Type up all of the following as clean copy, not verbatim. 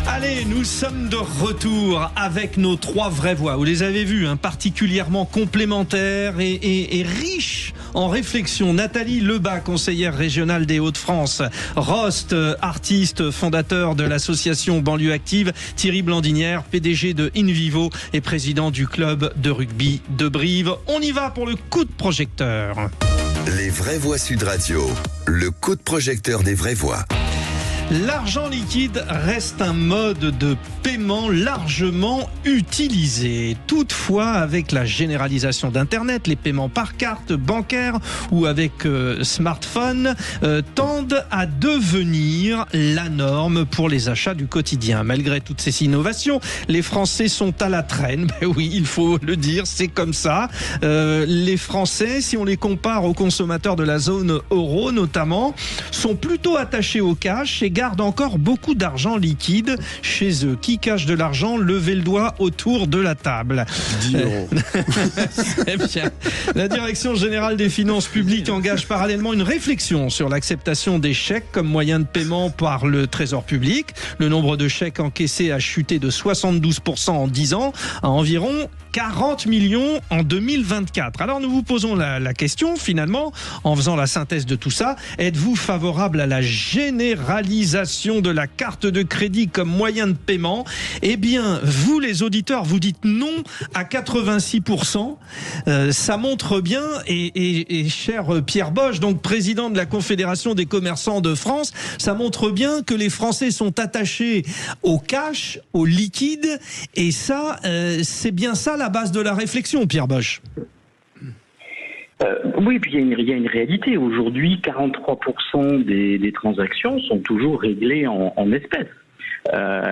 Allez, nous sommes de retour avec nos 3 vraies voix. Vous les avez vues, particulièrement complémentaires et riches en réflexion. Nathalie Lebas, conseillère régionale des Hauts-de-France. Rost, artiste, fondateur de l'association Banlieue Active. Thierry Blandinière, PDG de InVivo et président du club de rugby de Brive. On y va pour le coup de projecteur. Les vraies voix Sud Radio, le coup de projecteur des vraies voix. L'argent liquide reste un mode de paiement largement utilisé. Toutefois, avec la généralisation d'Internet, les paiements par carte bancaire ou avec smartphone tendent à devenir la norme pour les achats du quotidien. Malgré toutes ces innovations, les Français sont à la traîne. Ben oui, il faut le dire, c'est comme ça. Les Français, si on les compare aux consommateurs de la zone euro notamment, sont plutôt attachés au cash et gardent encore beaucoup d'argent liquide chez eux. Qui cache de l'argent? Levez le doigt autour de la table. 10 euros. Très bien. La Direction générale des finances publiques engage parallèlement une réflexion sur l'acceptation des chèques comme moyen de paiement par le Trésor public. Le nombre de chèques encaissés a chuté de 72% en 10 ans à environ 40 millions en 2024. Alors nous vous posons la question finalement, en faisant la synthèse de tout ça, êtes-vous favorable à la généralisation de la carte de crédit comme moyen de paiement? Eh bien, vous les auditeurs, vous dites non à 86%. Ça montre bien, et cher Pierre Bosch, donc président de la Confédération des commerçants de France, ça montre bien que les Français sont attachés au cash, au liquide, et ça, c'est bien ça la base de la réflexion, Pierre Bosch. Oui, puis il y a une réalité. Aujourd'hui, 43% des transactions sont toujours réglées en espèces.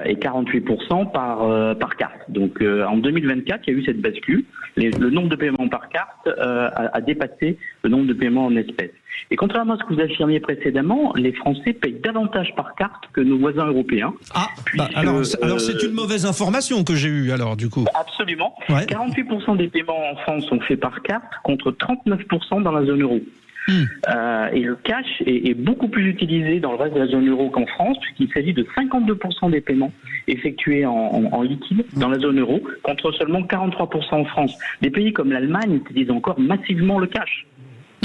Et 48% par carte. Donc en 2024, il y a eu cette bascule. Le nombre de paiements par carte a dépassé le nombre de paiements en espèces. Et contrairement à ce que vous affirmiez précédemment, les Français payent davantage par carte que nos voisins européens. Ah, alors c'est une mauvaise information que j'ai eue alors du coup. Absolument. Ouais. 48% des paiements en France sont faits par carte contre 39% dans la zone euro. Et le cash est beaucoup plus utilisé dans le reste de la zone euro qu'en France, puisqu'il s'agit de 52% des paiements effectués en liquide dans la zone euro, contre seulement 43% en France. Des pays comme l'Allemagne utilisent encore massivement le cash.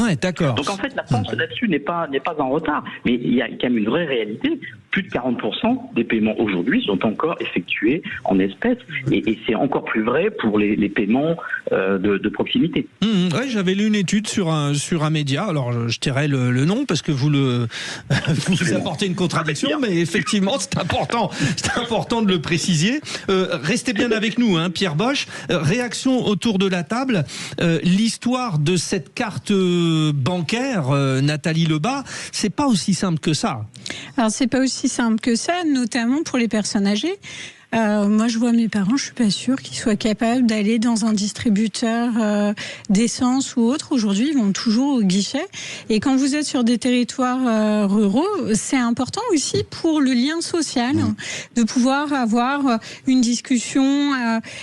Ouais, d'accord. Donc en fait, la France là-dessus n'est pas en retard, mais il y a quand même une vraie réalité. Plus de 40% des paiements aujourd'hui sont encore effectués en espèces, et c'est encore plus vrai pour les paiements de proximité. Oui, j'avais lu une étude sur un média. Alors je tairai le nom parce que vous apportez une contradiction, mais effectivement c'est important de le préciser. Restez bien avec nous, Pierre Bosch. Réaction autour de la table. L'histoire de cette carte bancaire, Nathalie Lebas, c'est pas aussi simple que ça. Alors c'est pas aussi simple que ça, notamment pour les personnes âgées. Moi, je vois mes parents, je suis pas sûre qu'ils soient capables d'aller dans un distributeur d'essence ou autre. Aujourd'hui, ils vont toujours au guichet. Et quand vous êtes sur des territoires ruraux, c'est important aussi pour le lien social, de pouvoir avoir une discussion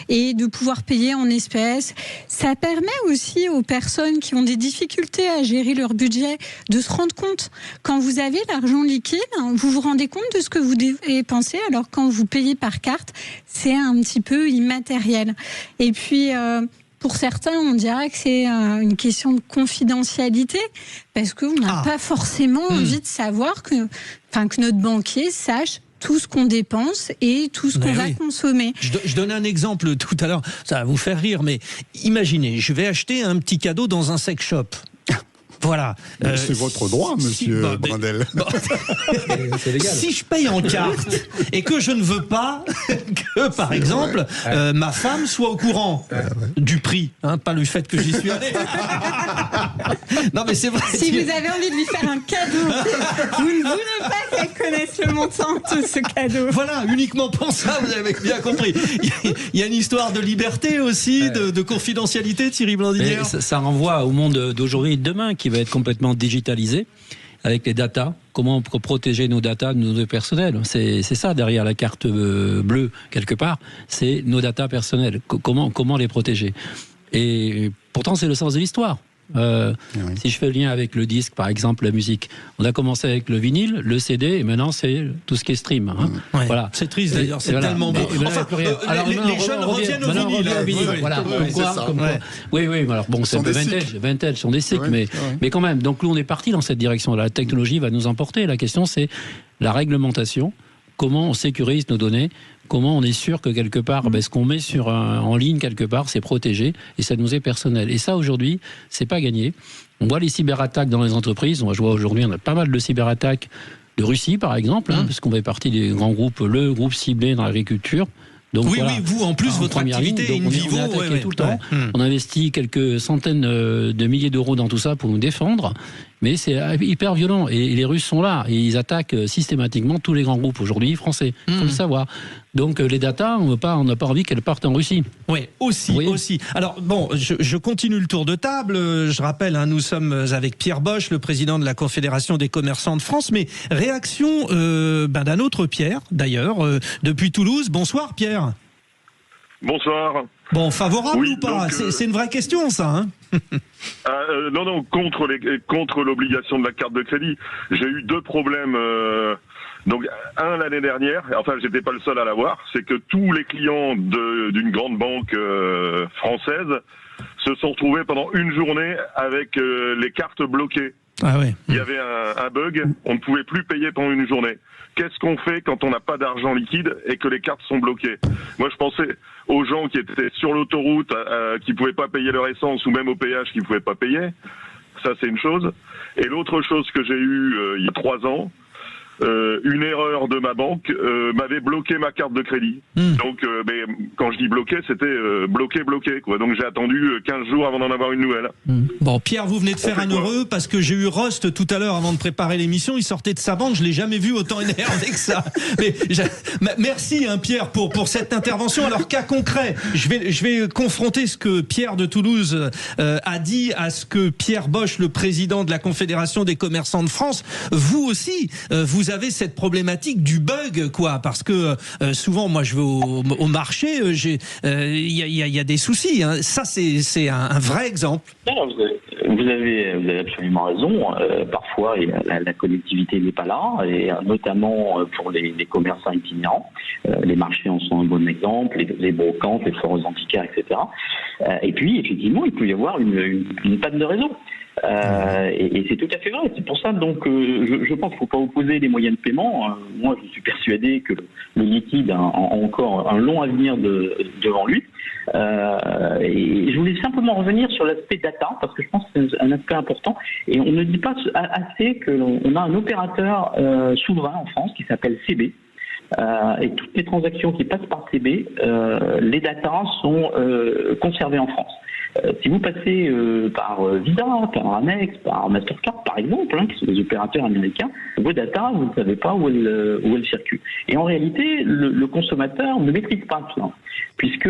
et de pouvoir payer en espèces. Ça permet aussi aux personnes qui ont des difficultés à gérer leur budget de se rendre compte. Quand vous avez l'argent liquide, vous vous rendez compte de ce que vous dépensez, alors quand vous payez par carte, c'est un petit peu immatériel. Et puis, pour certains, on dirait que c'est une question de confidentialité, parce qu'on n'a pas forcément envie de savoir que notre banquier sache tout ce qu'on dépense et tout ce qu'on va consommer. Je donne un exemple tout à l'heure, ça va vous faire rire, mais imaginez, je vais acheter un petit cadeau dans un sex shop. Voilà. C'est votre droit, monsieur Brindel. C'est légal. Si je paye en carte et que je ne veux pas que, par exemple, ma femme soit au courant du prix, pas le fait que j'y suis allé. Non, mais c'est vrai. Si vous avez envie de lui faire un cadeau, vous ne voulez pas qu'elle connaisse le montant de ce cadeau. Voilà, uniquement pour ça, vous avez bien compris. Il y a une histoire de liberté aussi, de confidentialité, Thierry Blandinière. Ça renvoie au monde d'aujourd'hui et de demain qui va être complètement digitalisé avec les datas. Comment protéger nos datas, nos données personnelles. C'est ça derrière la carte bleue quelque part. C'est nos datas personnelles. Comment les protéger. Et pourtant c'est le sens de l'histoire. Si je fais le lien avec le disque, par exemple, la musique, on a commencé avec le vinyle, le CD, et maintenant c'est tout ce qui est stream. Ouais. Voilà. C'est triste d'ailleurs, c'est tellement beau. Enfin, les jeunes reviennent au vinyle. Voilà, comme quoi. Oui, alors bon, c'est un peu vintage, sont des cycles, mais quand même. Donc nous, on est parti dans cette direction. La technologie va nous emporter. La question, c'est la réglementation. Comment on sécurise nos données? Comment on est sûr que quelque part, ce qu'on met en ligne quelque part, c'est protégé et ça nous est personnel. Et ça, aujourd'hui, c'est pas gagné. On voit les cyberattaques dans les entreprises. Je vois aujourd'hui, on a pas mal de cyberattaques de Russie, par exemple, parce qu'on fait partie des grands groupes, le groupe ciblé dans l'agriculture. Donc, oui, vous, en plus, votre activité est in vivo. On est attaqué tout le temps. On investit quelques centaines de milliers d'euros dans tout ça pour nous défendre. Mais c'est hyper violent. Et les Russes sont là. Et ils attaquent systématiquement tous les grands groupes aujourd'hui français. Il faut le savoir. Donc les datas, on n'a pas envie qu'elles partent en Russie. Oui, aussi. Alors bon, je continue le tour de table. Je rappelle, nous sommes avec Pierre Bosch, le président de la Confédération des commerçants de France. Mais réaction d'un autre Pierre, d'ailleurs, depuis Toulouse. Bonsoir Pierre. Bonsoir. Bon, favorable ou pas? C'est une vraie question, ça. Non, contre l'obligation de la carte de crédit. J'ai eu 2 problèmes. Donc, un l'année dernière, enfin, j'étais pas le seul à l'avoir, c'est que tous les clients d'une grande banque française se sont retrouvés pendant une journée avec les cartes bloquées. Ah ouais. Il y avait un bug, on ne pouvait plus payer pendant une journée. Qu'est-ce qu'on fait quand on n'a pas d'argent liquide et que les cartes sont bloquées? Moi, je pensais aux gens qui étaient sur l'autoroute, qui pouvaient pas payer leur essence, ou même au péage, qui pouvaient pas payer. Ça, c'est une chose. Et l'autre chose que j'ai eue il y a 3 ans, une erreur de ma banque m'avait bloqué ma carte de crédit. Donc, mais quand je dis bloqué, c'était bloqué, quoi. Donc j'ai attendu 15 jours avant d'en avoir une nouvelle. Bon, Pierre, vous venez de faire un heureux parce que j'ai eu Rost tout à l'heure avant de préparer l'émission. Il sortait de sa banque, je l'ai jamais vu autant énervé que ça. Mais merci, Pierre, pour cette intervention. Alors, cas concret, je vais confronter ce que Pierre de Toulouse a dit à ce que Pierre Bosch, le président de la Confédération des commerçants de France, vous aussi, vous avez cette problématique du bug, quoi, parce que souvent, moi, je vais au marché, il y a des soucis. Ça, c'est un vrai exemple. Non, vous avez absolument raison. Parfois, la connectivité n'est pas là, et notamment pour les commerçants itinérants. Les marchés en sont un bon exemple, les brocantes, les foires aux antiquaires, etc. Et puis, effectivement, il peut y avoir une panne de réseau. Et c'est tout à fait vrai. C'est pour ça, donc, je pense qu'il ne faut pas opposer les moyens de paiement. Moi, je suis persuadé que le liquide a encore un long avenir devant lui. Et je voulais simplement revenir sur l'aspect data, parce que je pense que c'est un aspect important. Et on ne dit pas assez qu'on a un opérateur souverain en France qui s'appelle CB. Et toutes les transactions qui passent par CB, les datas sont conservées en France. Si vous passez par Visa, par Amex, par Mastercard, par exemple, qui sont des opérateurs américains, vos data, vous ne savez pas où elles circulent. Et en réalité, le consommateur ne maîtrise pas cela, puisque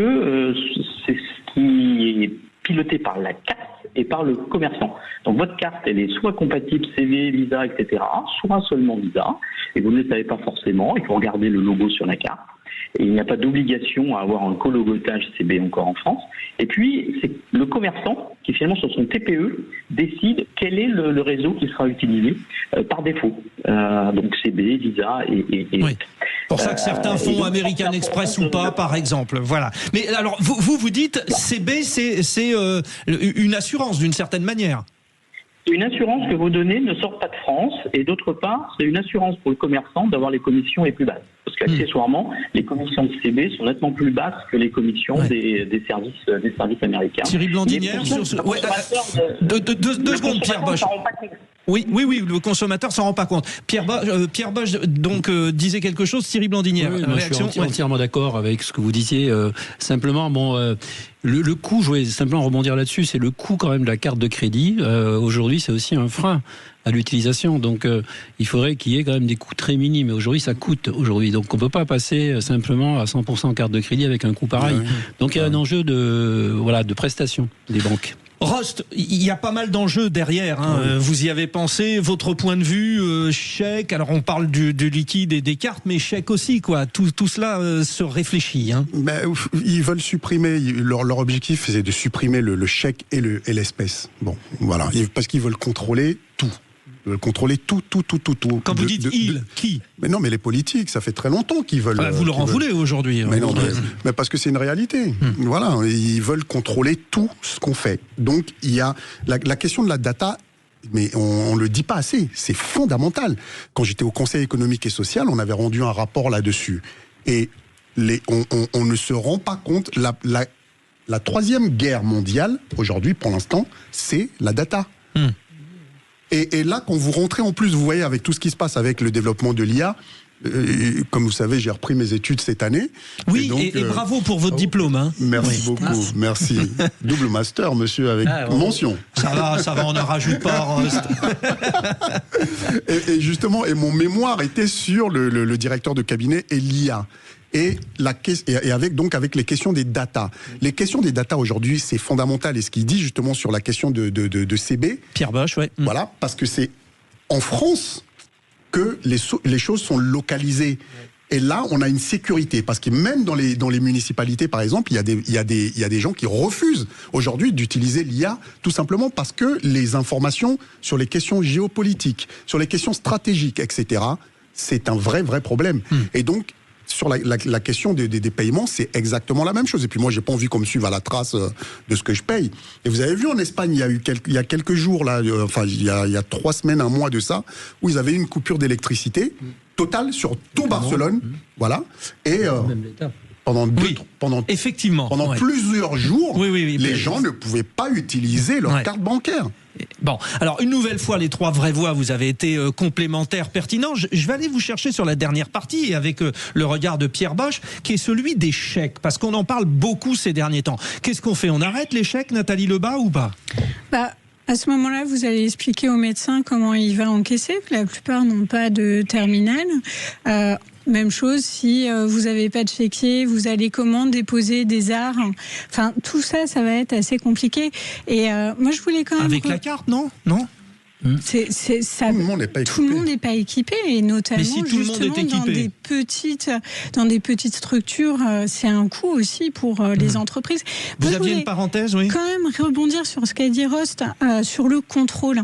c'est ce qui est piloté par la carte et par le commerçant. Donc votre carte, elle est soit compatible CV, Visa, etc., soit seulement Visa, et vous ne le savez pas forcément, il faut regarder le logo sur la carte. Et il n'y a pas d'obligation à avoir un cologotage CB encore en France. Et puis, c'est le commerçant qui, finalement, sur son TPE, décide quel est le réseau qui sera utilisé par défaut. Donc, CB, Visa et oui. Pour ça que certains font American Express ou pas, par exemple. Voilà. Mais alors, vous dites, CB, c'est une assurance, d'une certaine manière. Une assurance que vos données ne sortent pas de France, et d'autre part, c'est une assurance pour le commerçant d'avoir les commissions les plus basses. Parce qu'accessoirement, les commissions de CB sont nettement plus basses que les commissions des services américains. Thierry Blandinière, sur ce... deux secondes, Pierre Bosch. Oui, le consommateur s'en rend pas compte. Pierre Bosch donc disait quelque chose. Thierry Blandinière, réaction. Je suis entièrement d'accord avec ce que vous disiez. Simplement, le coût, je voulais simplement rebondir là-dessus, c'est le coût quand même de la carte de crédit. Aujourd'hui, c'est aussi un frein à l'utilisation. Donc, il faudrait qu'il y ait quand même des coûts très minimes. Aujourd'hui, ça coûte aujourd'hui. Donc, on peut pas passer simplement à 100% carte de crédit avec un coût pareil. Donc, il y a un enjeu de prestation des banques. Rost, il y a pas mal d'enjeux derrière. Hein. Vous y avez pensé, votre point de vue, chèque. Alors on parle du liquide et des cartes, mais chèque aussi, quoi. Tout cela se réfléchit. Hein. Ils veulent supprimer. Leur objectif, c'est de supprimer le chèque et l'espèce. Bon, voilà, parce qu'ils veulent contrôler tout. Contrôler tout. Quand vous dites qui ? Mais non, mais les politiques, ça fait très longtemps qu'ils veulent. Vous leur en voulez aujourd'hui. Mais non, mais parce que c'est une réalité. Voilà, ils veulent contrôler tout ce qu'on fait. Donc il y a la question de la data. Mais on le dit pas assez. C'est fondamental. Quand j'étais au Conseil économique et social, on avait rendu un rapport là-dessus. Et on ne se rend pas compte. La troisième guerre mondiale aujourd'hui, pour l'instant, c'est la data. Et là, quand vous rentrez en plus, vous voyez, avec tout ce qui se passe avec le développement de l'IA, comme vous savez, j'ai repris mes études cette année. Oui, et bravo pour votre diplôme. Hein. Merci beaucoup, merci. Double master, monsieur, avec mention. Ça va, on n'en rajoute pas, Rost. Et justement, mon mémoire était sur le directeur de cabinet et l'IA. Et avec les questions des data. Les questions des data aujourd'hui, c'est fondamental. Et ce qu'il dit justement sur la question de CB. Pierre Bosch, ouais. Voilà, parce que c'est en France que les choses sont localisées. Et là, on a une sécurité. Parce que même dans les municipalités, par exemple, il y a des gens qui refusent aujourd'hui d'utiliser l'IA, tout simplement parce que les informations sur les questions géopolitiques, sur les questions stratégiques, etc., c'est un vrai problème. Et donc, sur la question des paiements, c'est exactement la même chose. Et puis moi, j'ai pas envie qu'on me suive à la trace de ce que je paye. Et vous avez vu en Espagne, il y a quelques jours, là, il y a 3 semaines, un mois de ça, où ils avaient une coupure d'électricité totale sur tout Barcelone. Voilà. Et pendant plusieurs jours, les gens ne pouvaient pas utiliser leur carte bancaire. Bon, alors une nouvelle fois, les 3 vraies voix, vous avez été complémentaires, pertinents. Je vais aller vous chercher sur la dernière partie, avec le regard de Pierre Bosch, qui est celui des chèques, parce qu'on en parle beaucoup ces derniers temps. Qu'est-ce qu'on fait ? On arrête les chèques, Nathalie Lebas, ou pas ? À ce moment-là, vous allez expliquer au médecin comment il va encaisser. La plupart n'ont pas de terminal. Même chose, si vous n'avez pas de chéquier, vous allez comment déposer des arts. Enfin, tout ça va être assez compliqué. Et moi, je voulais quand même... Avec la carte, non ? Ça, tout le monde n'est pas équipé, et notamment dans des petites structures, c'est un coût aussi pour les entreprises. Vous aviez une parenthèse, oui. Quand même rebondir sur ce qu'a dit Rost sur le contrôle.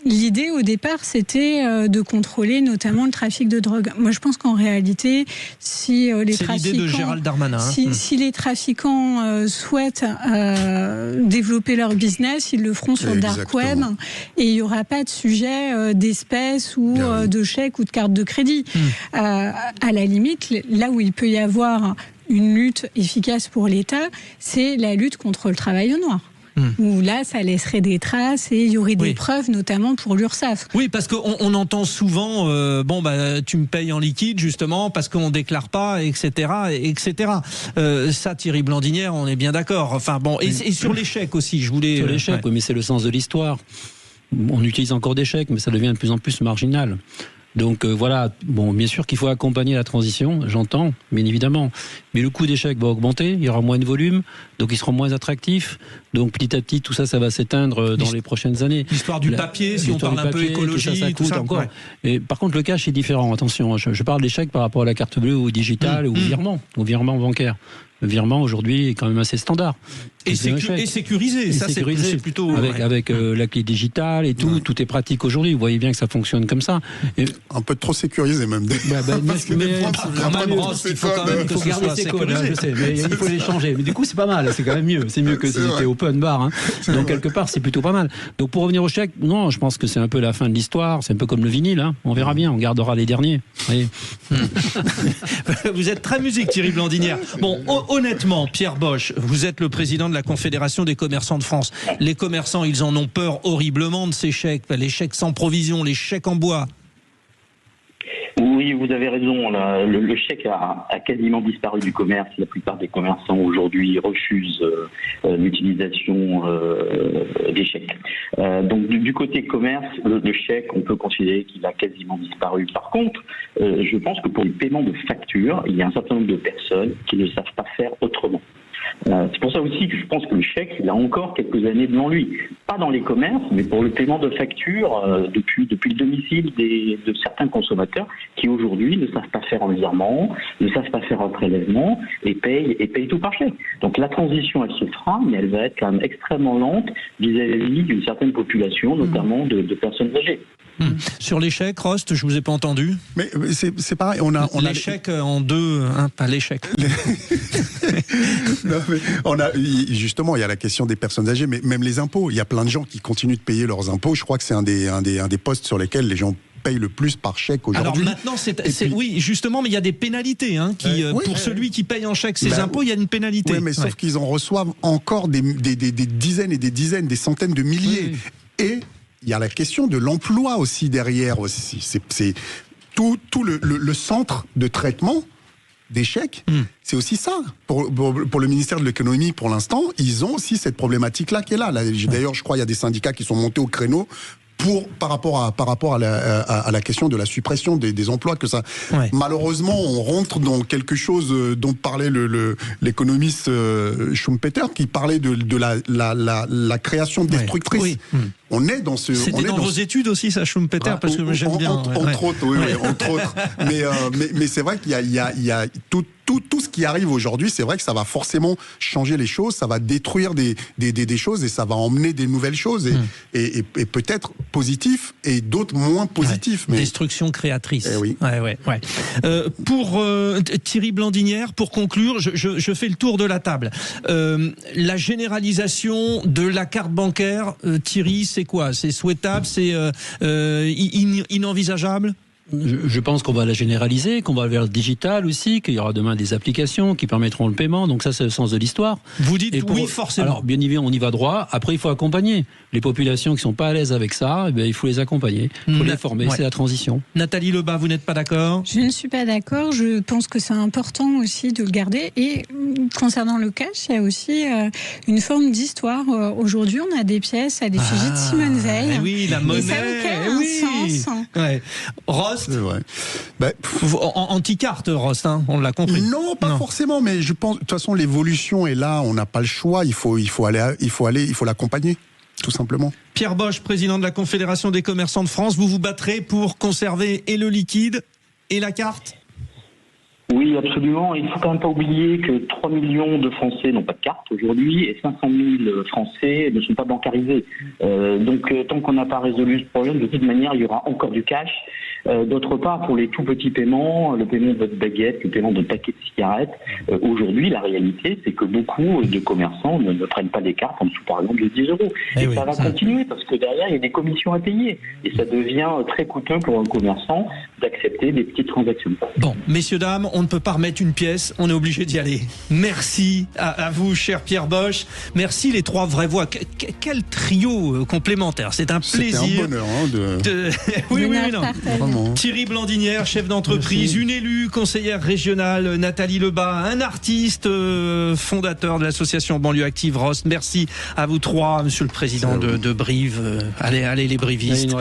L'idée au départ, c'était de contrôler notamment le trafic de drogue. Moi, je pense qu'en réalité, si les trafiquants, c'est l'idée de Gérald Darmanin. Si les trafiquants souhaitent développer leur business, ils le feront sur le dark web, et il n'y aura pas de sujet d'espèces ou de chèques ou de cartes de crédit. À la limite, là où il peut y avoir une lutte efficace pour l'État, c'est la lutte contre le travail au noir. Où là, ça laisserait des traces et il y aurait des preuves, notamment pour l'URSSAF. Oui, parce qu'on entend souvent, tu me payes en liquide, justement, parce qu'on ne déclare pas, etc. etc. Ça, Thierry Blandinière, on est bien d'accord. Enfin, bon, et sur les chèques aussi, je voulais... Sur les chèques, oui, mais c'est le sens de l'histoire. On utilise encore des chèques, mais ça devient de plus en plus marginal. Donc voilà, bon, bien sûr qu'il faut accompagner la transition, j'entends, bien évidemment. Mais le coût des chèques va augmenter, il y aura moins de volume, donc ils seront moins attractifs. Donc petit à petit, tout ça va s'éteindre dans les prochaines années. L'histoire du papier, si on parle un peu écologie, ça coûte encore. Ouais. Et par contre, le cash est différent, attention. Je parle des chèques par rapport à la carte bleue, au digital, au virement bancaire. Le virement aujourd'hui est quand même assez standard. Et sécurisé. Ça, c'est plutôt avec la clé digitale et tout. Tout est pratique aujourd'hui. Vous voyez bien que ça fonctionne comme ça. Et... un peu trop sécurisé même. Il faut garder ses codes. Je sais, mais il faut les changer. Mais du coup, c'est pas mal. C'est quand même mieux. C'est mieux que si c'était open bar. Hein. Donc quelque part, c'est plutôt pas mal. Donc pour revenir au chèque, non, je pense que c'est un peu la fin de l'histoire. C'est un peu comme le vinyle. Hein. On verra bien. On gardera les derniers. Vous êtes très musique, Thierry Blandinière. Bon. Honnêtement, Pierre Bosch, vous êtes le président de la Confédération des commerçants de France. Les commerçants, ils en ont peur horriblement de ces chèques, les chèques sans provision, les chèques en bois. Oui, vous avez raison. Le chèque a quasiment disparu du commerce. La plupart des commerçants aujourd'hui refusent l'utilisation des chèques. Donc du côté commerce, le chèque, on peut considérer qu'il a quasiment disparu. Par contre, je pense que pour les paiements de factures, il y a un certain nombre de personnes qui ne savent pas faire autrement. C'est pour ça aussi que je pense que le chèque, il a encore quelques années devant lui. Pas dans les commerces, mais pour le paiement de factures depuis le domicile de certains consommateurs qui aujourd'hui ne savent pas faire un virement, ne savent pas faire un prélèvement et payent tout par chèque. Donc la transition, elle se fera, mais elle va être quand même extrêmement lente vis-à-vis d'une certaine population, notamment de personnes âgées. Sur les chèques, Rost, je vous ai pas entendu. Mais c'est pareil, on a les chèques en deux, hein, pas les chèques. Non, mais justement, il y a la question des personnes âgées, mais même les impôts. Il y a plein de gens qui continuent de payer leurs impôts. Je crois que c'est un des postes sur lesquels les gens payent le plus par chèque aujourd'hui. Alors maintenant, oui, justement, mais il y a des pénalités pour celui qui paye en chèque ses impôts, il y a une pénalité. Oui, mais sauf qu'ils en reçoivent encore des dizaines et des dizaines, des centaines de milliers. Et il y a la question de l'emploi aussi derrière aussi. C'est tout le centre de traitement des chèques, c'est aussi ça. Pour le ministère de l'économie, pour l'instant, ils ont aussi cette problématique-là qui est là. D'ailleurs, je crois qu'il y a des syndicats qui sont montés au créneau par rapport à la question de la suppression des emplois que ça. Ouais. Malheureusement, on rentre dans quelque chose dont parlait l'économiste Schumpeter, qui parlait de la création destructrice. Oui. On est dans ce. C'était dans vos études aussi, ça, Schumpeter, parce que j'aime bien. Entre autres, oui, entre autres. Mais c'est vrai qu'il y a tout ce qui arrive aujourd'hui, c'est vrai que ça va forcément changer les choses, ça va détruire des choses et ça va emmener des nouvelles choses et peut-être positifs et d'autres moins positifs. Ouais. Mais... Destruction créatrice. Oui. Ouais. Pour Thierry Blandinière, pour conclure, je fais le tour de la table. La généralisation de la carte bancaire, Thierry, c'est quoi? C'est souhaitable? C'est inenvisageable? Je pense qu'on va la généraliser, qu'on va vers le digital aussi, qu'il y aura demain des applications qui permettront le paiement. Donc ça, c'est le sens de l'histoire. Vous dites oui, forcément. Alors, bien évidemment, on y va droit. Après, il faut accompagner. Les populations qui sont pas à l'aise avec ça, eh bien, il faut les accompagner. Il faut les former. Ouais. C'est la transition. Nathalie Lebas, vous n'êtes pas d'accord? Je ne suis pas d'accord. Je pense que c'est important aussi de le garder. Et concernant le cash, il y a aussi une forme d'histoire. Aujourd'hui, on a des pièces à l'effigie de Simone Veil. Oui, la monnaie. Et ça a aucun sens. Ouais. Rost, anti-carte, Rost, hein, on l'a compris. Non, pas forcément, mais je pense, de toute façon, l'évolution est là, on n'a pas le choix, il faut l'accompagner, tout simplement. Pierre Bosch, président de la Confédération des commerçants de France, vous vous battrez pour conserver et le liquide et la carte? Oui, absolument. Il ne faut quand même pas oublier que 3 millions de Français n'ont pas de carte aujourd'hui et 500 000 Français ne sont pas bancarisés. Donc, tant qu'on n'a pas résolu ce problème, de toute manière, il y aura encore du cash. D'autre part, pour les tout petits paiements, le paiement de votre baguette, le paiement de paquets de cigarettes, aujourd'hui, la réalité, c'est que beaucoup de commerçants ne prennent pas des cartes en dessous, par exemple, de 10 euros. Et ça va continuer parce que derrière, il y a des commissions à payer. Et ça devient très coûteux pour un commerçant d'accepter des petites transactions. Bon, messieurs, dames, on ne peut pas remettre une pièce, on est obligé d'y aller. Merci à vous, cher Pierre Bosch. Merci les trois vraies voix. Quel trio complémentaire. C'est un plaisir. C'était un bonheur Oui, non. Vraiment. Thierry Blandinière, chef d'entreprise, une élue, conseillère régionale, Nathalie Lebas, un artiste, fondateur de l'association Banlieue Active, Rost. Merci à vous trois, monsieur le président de Brive. Allez les brivistes.